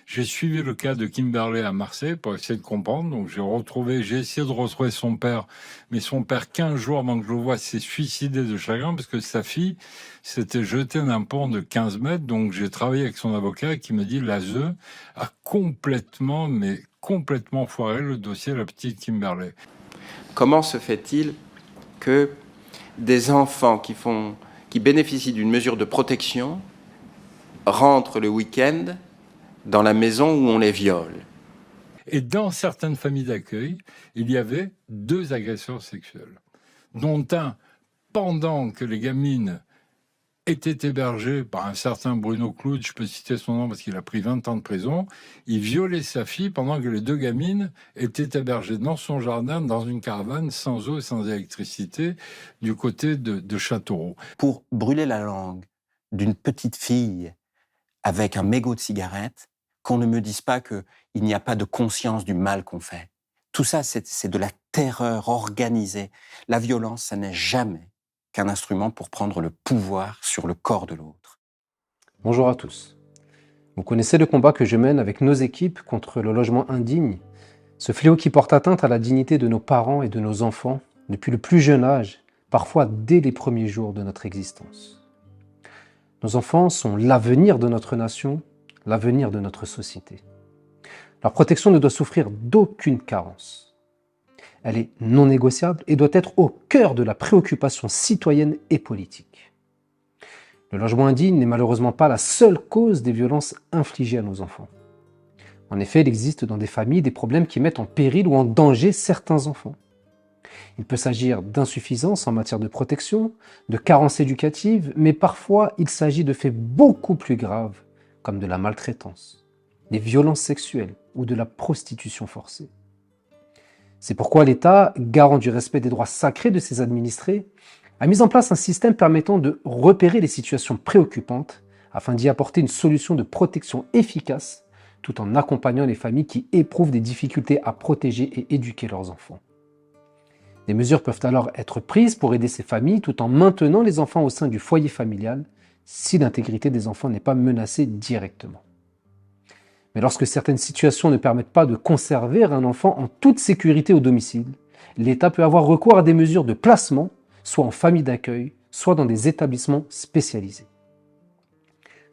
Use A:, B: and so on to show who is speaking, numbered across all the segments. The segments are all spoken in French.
A: J'ai suivi le cas de Kimberley à Marseille pour essayer de comprendre. Donc j'ai essayé de retrouver son père, mais son père, 15 jours avant que je le voie, s'est suicidé de chagrin parce que sa fille s'était jetée d'un pont de 15 mètres. Donc j'ai travaillé avec son avocat qui me dit l'ASE a complètement, mais complètement foiré le dossier de la petite Kimberley.
B: Comment se fait-il que des enfants qui bénéficient d'une mesure de protection rentrent le week-end dans la maison où on les viole?
A: Et dans certaines familles d'accueil, il y avait 2 agresseurs sexuels, dont un pendant que les gamines étaient hébergées par un certain Bruno Cloud, je peux citer son nom parce qu'il a pris 20 ans de prison, il violait sa fille pendant que les 2 gamines étaient hébergées dans son jardin, dans une caravane, sans eau et sans électricité, du côté de Châteauroux.
C: Pour brûler la langue d'une petite fille avec un mégot de cigarette, qu'on ne me dise pas qu'il n'y a pas de conscience du mal qu'on fait. Tout ça, c'est de la terreur organisée. La violence, ça n'est jamais qu'un instrument pour prendre le pouvoir sur le corps de l'autre.
D: Bonjour à tous. Vous connaissez le combat que je mène avec nos équipes contre le logement indigne, ce fléau qui porte atteinte à la dignité de nos parents et de nos enfants depuis le plus jeune âge, parfois dès les premiers jours de notre existence. Nos enfants sont l'avenir de notre nation, l'avenir de notre société. Leur protection ne doit souffrir d'aucune carence. Elle est non négociable et doit être au cœur de la préoccupation citoyenne et politique. Le logement indigne n'est malheureusement pas la seule cause des violences infligées à nos enfants. En effet, il existe dans des familles des problèmes qui mettent en péril ou en danger certains enfants. Il peut s'agir d'insuffisance en matière de protection, de carences éducatives, mais parfois il s'agit de faits beaucoup plus graves, comme de la maltraitance, des violences sexuelles ou de la prostitution forcée. C'est pourquoi l'État, garant du respect des droits sacrés de ses administrés, a mis en place un système permettant de repérer les situations préoccupantes afin d'y apporter une solution de protection efficace tout en accompagnant les familles qui éprouvent des difficultés à protéger et éduquer leurs enfants. Des mesures peuvent alors être prises pour aider ces familles tout en maintenant les enfants au sein du foyer familial si l'intégrité des enfants n'est pas menacée directement. Mais lorsque certaines situations ne permettent pas de conserver un enfant en toute sécurité au domicile, l'État peut avoir recours à des mesures de placement, soit en famille d'accueil, soit dans des établissements spécialisés.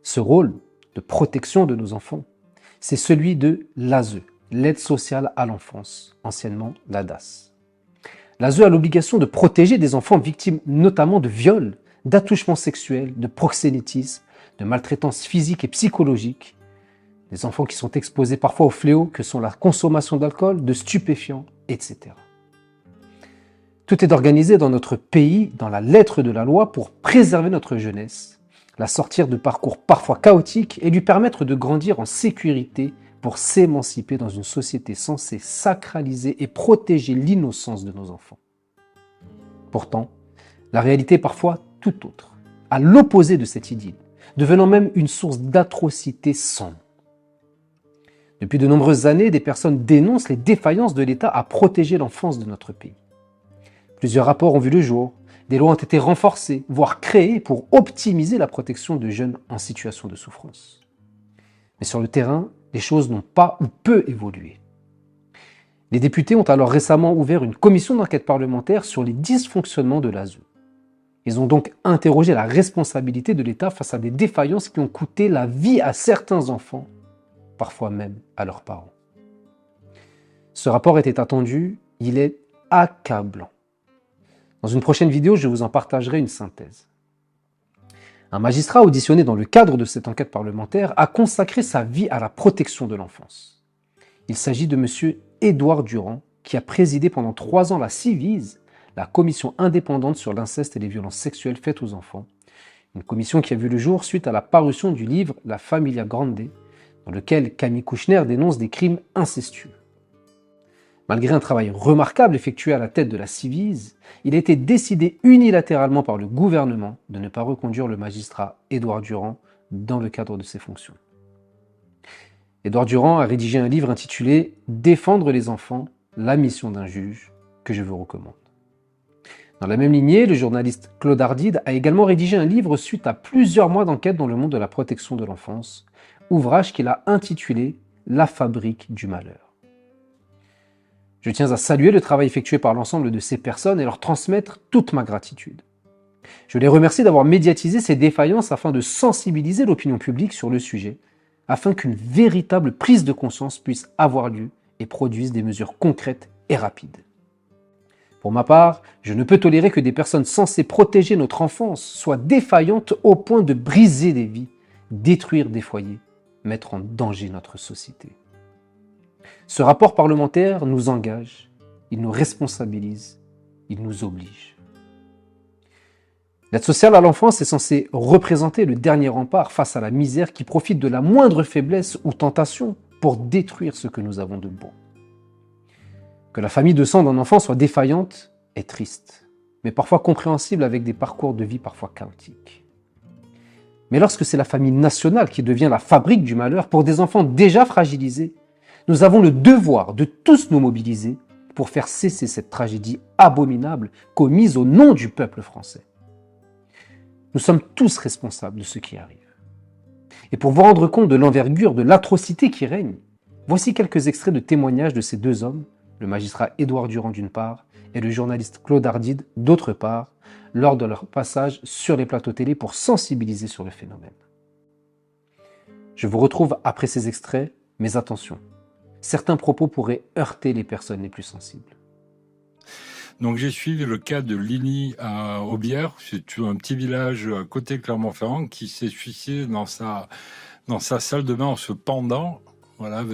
D: Ce rôle de protection de nos enfants, c'est celui de l'ASE, l'aide sociale à l'enfance, anciennement l'ADAS. L'ASE a l'obligation de protéger des enfants victimes notamment de viols, d'attouchements sexuels, de proxénétisme, de maltraitance physique et psychologique, des enfants qui sont exposés parfois aux fléaux que sont la consommation d'alcool, de stupéfiants, etc. Tout est organisé dans notre pays, dans la lettre de la loi, pour préserver notre jeunesse, la sortir de parcours parfois chaotiques et lui permettre de grandir en sécurité pour s'émanciper dans une société censée sacraliser et protéger l'innocence de nos enfants. Pourtant, la réalité est parfois tout autre, à l'opposé de cette idylle, devenant même une source d'atrocités sombres. Depuis de nombreuses années, des personnes dénoncent les défaillances de l'État à protéger l'enfance de notre pays. Plusieurs rapports ont vu le jour, des lois ont été renforcées, voire créées pour optimiser la protection de jeunes en situation de souffrance. Mais sur le terrain, les choses n'ont pas ou peu évolué. Les députés ont alors récemment ouvert une commission d'enquête parlementaire sur les dysfonctionnements de l'ASE. Ils ont donc interrogé la responsabilité de l'État face à des défaillances qui ont coûté la vie à certains enfants, parfois même à leurs parents. Ce rapport était attendu, il est accablant. Dans une prochaine vidéo, je vous en partagerai une synthèse. Un magistrat auditionné dans le cadre de cette enquête parlementaire a consacré sa vie à la protection de l'enfance. Il s'agit de M. Édouard Durand, qui a présidé pendant 3 ans la CIVISE, la commission indépendante sur l'inceste et les violences sexuelles faites aux enfants, une commission qui a vu le jour suite à la parution du livre La Familia Grande, dans lequel Camille Kouchner dénonce des crimes incestueux. Malgré un travail remarquable effectué à la tête de la CIVISE, il a été décidé unilatéralement par le gouvernement de ne pas reconduire le magistrat Édouard Durand dans le cadre de ses fonctions. Édouard Durand a rédigé un livre intitulé « Défendre les enfants, la mission d'un juge » que je vous recommande. Dans la même lignée, le journaliste Claude Ardide a également rédigé un livre suite à plusieurs mois d'enquête dans le monde de la protection de l'enfance, ouvrage qu'il a intitulé « La fabrique du malheur ». Je tiens à saluer le travail effectué par l'ensemble de ces personnes et leur transmettre toute ma gratitude. Je les remercie d'avoir médiatisé ces défaillances afin de sensibiliser l'opinion publique sur le sujet, afin qu'une véritable prise de conscience puisse avoir lieu et produise des mesures concrètes et rapides. Pour ma part, je ne peux tolérer que des personnes censées protéger notre enfance soient défaillantes au point de briser des vies, détruire des foyers, mettre en danger notre société. Ce rapport parlementaire nous engage, il nous responsabilise, il nous oblige. L'aide sociale à l'enfance est censée représenter le dernier rempart face à la misère qui profite de la moindre faiblesse ou tentation pour détruire ce que nous avons de bon. Que la famille de sang d'un enfant soit défaillante est triste, mais parfois compréhensible avec des parcours de vie parfois chaotiques. Mais lorsque c'est la famille nationale qui devient la fabrique du malheur pour des enfants déjà fragilisés, nous avons le devoir de tous nous mobiliser pour faire cesser cette tragédie abominable commise au nom du peuple français. Nous sommes tous responsables de ce qui arrive. Et pour vous rendre compte de l'envergure de l'atrocité qui règne, voici quelques extraits de témoignages de ces deux hommes, le magistrat Édouard Durand d'une part et le journaliste Claude Ardide d'autre part, lors de leur passage sur les plateaux télé pour sensibiliser sur le phénomène. Je vous retrouve après ces extraits, mais attention, certains propos pourraient heurter les personnes les plus sensibles.
A: Donc j'ai suivi le cas de Ligny à Aubière, c'est un petit village à côté de Clermont-Ferrand qui s'est suicidé dans sa salle de bain en se pendant, voilà,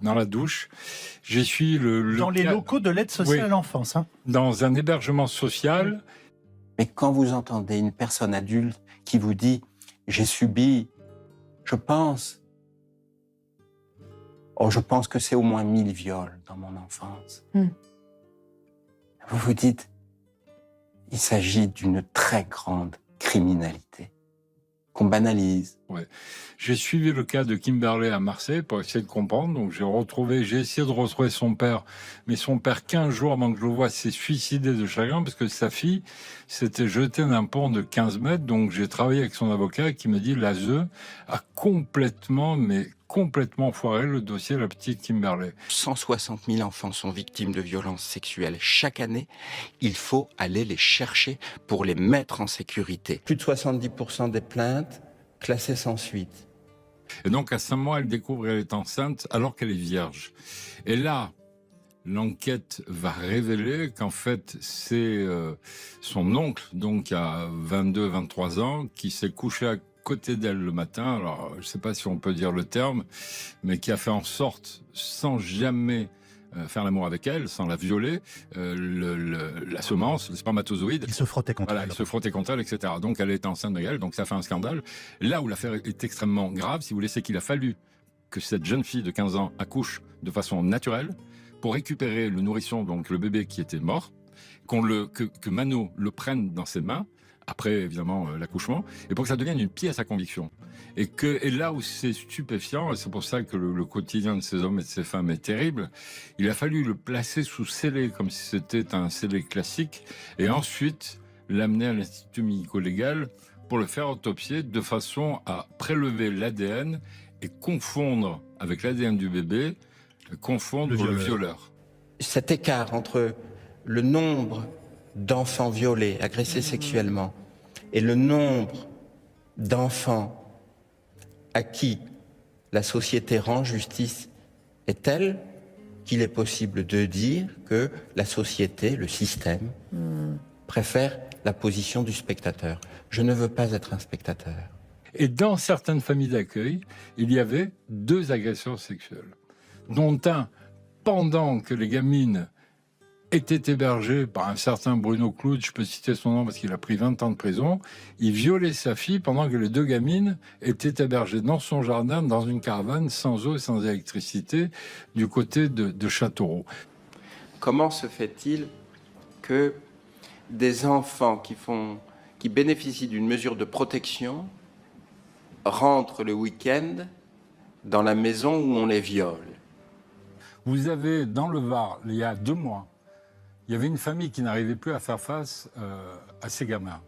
A: dans la douche. J'ai suivi
E: dans les locaux de l'aide sociale à l'enfance. Hein.
A: Dans un hébergement social.
C: Mais quand vous entendez une personne adulte qui vous dit « j'ai subi, je pense que c'est au moins 1000 viols dans mon enfance ». Vous vous dites, il s'agit d'une très grande criminalité qu'on banalise.
A: Ouais. J'ai suivi le cas de Kimberley à Marseille pour essayer de comprendre. Donc j'ai essayé de retrouver son père, mais son père, 15 jours avant que je le voie, s'est suicidé de chagrin parce que sa fille s'était jetée d'un pont de 15 mètres. Donc j'ai travaillé avec son avocat qui me dit l'ASE a complètement foiré le dossier de la petite Kimberley.
B: 160 000 enfants sont victimes de violences sexuelles chaque année. Il faut aller les chercher pour les mettre en sécurité. Plus de 70% des plaintes classées sans suite.
A: Et donc à 5 mois, elle découvre qu'elle est enceinte alors qu'elle est vierge. Et là, l'enquête va révéler qu'en fait, c'est son oncle, donc à 22-23 ans, qui s'est couché à côté d'elle le matin, alors je ne sais pas si on peut dire le terme, mais qui a fait en sorte, sans jamais faire l'amour avec elle, sans la violer, la semence, le spermatozoïde.
E: Il se frottait contre elle.
A: Il se frottait contre elle, etc. Donc elle est enceinte de elle, donc ça fait un scandale. Là où l'affaire est extrêmement grave, si vous voulez, c'est qu'il a fallu que cette jeune fille de 15 ans accouche de façon naturelle pour récupérer le nourrisson, donc le bébé qui était mort, que Mano le prenne dans ses mains, après évidemment l'accouchement, et pour que ça devienne une pièce à conviction. Et là où c'est stupéfiant, et c'est pour ça que le quotidien de ces hommes et de ces femmes est terrible, il a fallu le placer sous scellé, comme si c'était un scellé classique, et ensuite l'amener à l'Institut médico-légal pour le faire autopsier de façon à prélever l'ADN et confondre avec l'ADN du bébé, confondre le violeur.
B: Cet écart entre le nombre d'enfants violés, agressés sexuellement, et le nombre d'enfants à qui la société rend justice est tel qu'il est possible de dire que la société, le système, préfère la position du spectateur. Je ne veux pas être un spectateur.
A: Et dans certaines familles d'accueil, il y avait 2 agresseurs sexuels, dont un, pendant que les gamines était hébergé par un certain Bruno Cloud, je peux citer son nom parce qu'il a pris 20 ans de prison, il violait sa fille pendant que les 2 gamines étaient hébergées dans son jardin, dans une caravane, sans eau et sans électricité, du côté de Châteauroux.
B: Comment se fait-il que des enfants qui bénéficient d'une mesure de protection rentrent le week-end dans la maison où on les viole?
A: Vous avez, dans le Var, il y a 2 mois, il y avait une famille qui n'arrivait plus à faire face à ces gamins.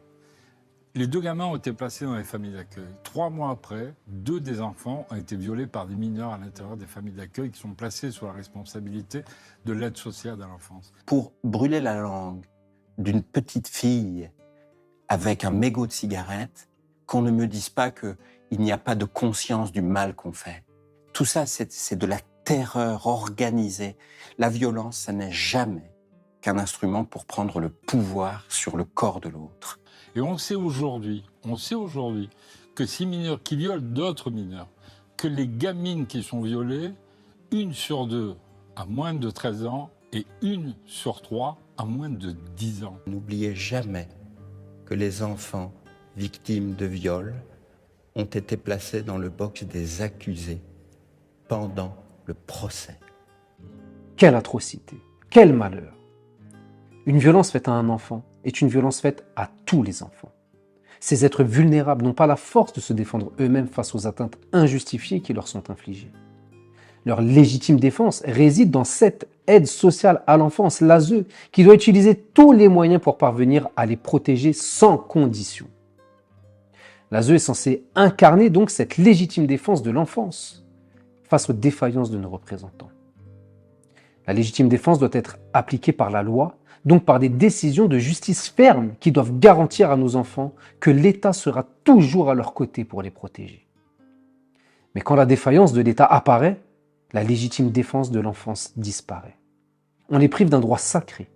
A: Les 2 gamins ont été placés dans les familles d'accueil. 3 mois après, 2 des enfants ont été violés par des mineurs à l'intérieur des familles d'accueil qui sont placés sous la responsabilité de l'aide sociale à l'enfance.
C: Pour brûler la langue d'une petite fille avec un mégot de cigarette, qu'on ne me dise pas qu'il n'y a pas de conscience du mal qu'on fait. Tout ça, c'est de la terreur organisée. La violence, ça n'est jamais qu'un instrument pour prendre le pouvoir sur le corps de l'autre.
A: Et on sait aujourd'hui que ces mineurs qui violent d'autres mineurs, que les gamines qui sont violées, 1 sur 2 a moins de 13 ans et 1 sur 3 a moins de 10 ans.
C: N'oubliez jamais que les enfants victimes de viol ont été placés dans le box des accusés pendant le procès.
D: Quelle atrocité, quel malheur. Une violence faite à un enfant est une violence faite à tous les enfants. Ces êtres vulnérables n'ont pas la force de se défendre eux-mêmes face aux atteintes injustifiées qui leur sont infligées. Leur légitime défense réside dans cette aide sociale à l'enfance, l'ASE, qui doit utiliser tous les moyens pour parvenir à les protéger sans condition. L'ASE est censée incarner donc cette légitime défense de l'enfance face aux défaillances de nos représentants. La légitime défense doit être appliquée par la loi, donc par des décisions de justice fermes qui doivent garantir à nos enfants que l'État sera toujours à leur côté pour les protéger. Mais quand la défaillance de l'État apparaît, la légitime défense de l'enfance disparaît. On les prive d'un droit sacré,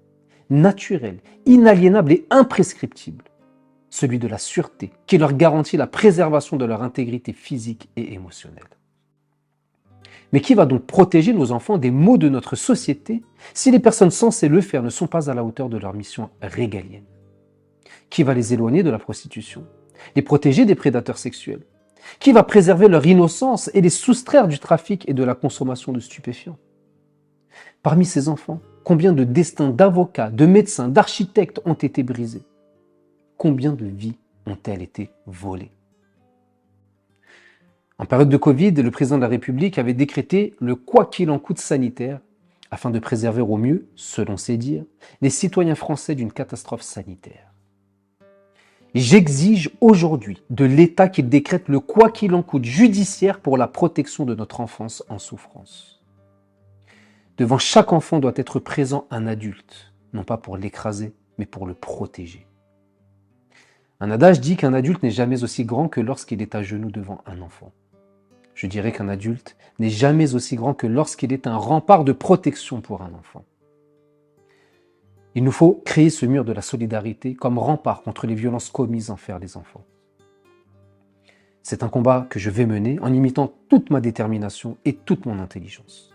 D: naturel, inaliénable et imprescriptible, celui de la sûreté, qui leur garantit la préservation de leur intégrité physique et émotionnelle. Mais qui va donc protéger nos enfants des maux de notre société si les personnes censées le faire ne sont pas à la hauteur de leur mission régalienne? Qui va les éloigner de la prostitution, les protéger des prédateurs sexuels? Qui va préserver leur innocence et les soustraire du trafic et de la consommation de stupéfiants? Parmi ces enfants, combien de destins d'avocats, de médecins, d'architectes ont été brisés? Combien de vies ont-elles été volées? En période de Covid, le président de la République avait décrété le « quoi qu'il en coûte » sanitaire afin de préserver au mieux, selon ses dires, les citoyens français d'une catastrophe sanitaire. J'exige aujourd'hui de l'État qu'il décrète le « quoi qu'il en coûte » judiciaire pour la protection de notre enfance en souffrance. Devant chaque enfant doit être présent un adulte, non pas pour l'écraser, mais pour le protéger. Un adage dit qu'un adulte n'est jamais aussi grand que lorsqu'il est à genoux devant un enfant. Je dirais qu'un adulte n'est jamais aussi grand que lorsqu'il est un rempart de protection pour un enfant. Il nous faut créer ce mur de la solidarité comme rempart contre les violences commises envers les enfants. C'est un combat que je vais mener en imitant toute ma détermination et toute mon intelligence.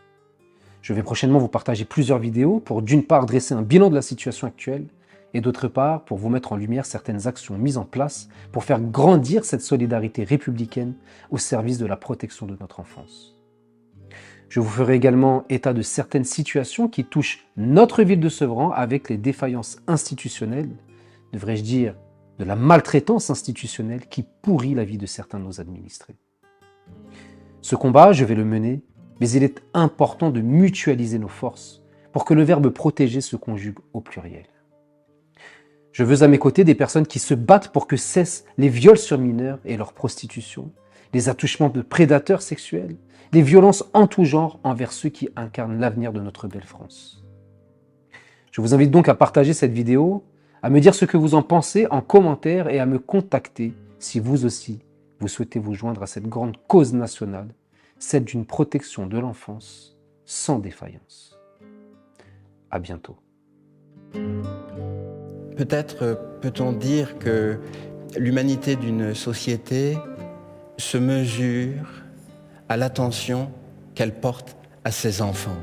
D: Je vais prochainement vous partager plusieurs vidéos pour d'une part dresser un bilan de la situation actuelle et d'autre part pour vous mettre en lumière certaines actions mises en place pour faire grandir cette solidarité républicaine au service de la protection de notre enfance. Je vous ferai également état de certaines situations qui touchent notre ville de Sevran avec les défaillances institutionnelles, devrais-je dire de la maltraitance institutionnelle qui pourrit la vie de certains de nos administrés. Ce combat, je vais le mener, mais il est important de mutualiser nos forces pour que le verbe protéger se conjugue au pluriel. Je veux à mes côtés des personnes qui se battent pour que cessent les viols sur mineurs et leur prostitution, les attouchements de prédateurs sexuels, les violences en tout genre envers ceux qui incarnent l'avenir de notre belle France. Je vous invite donc à partager cette vidéo, à me dire ce que vous en pensez en commentaire et à me contacter si vous aussi, vous souhaitez vous joindre à cette grande cause nationale, celle d'une protection de l'enfance sans défaillance. À bientôt.
C: Peut-être peut-on dire que l'humanité d'une société se mesure à l'attention qu'elle porte à ses enfants.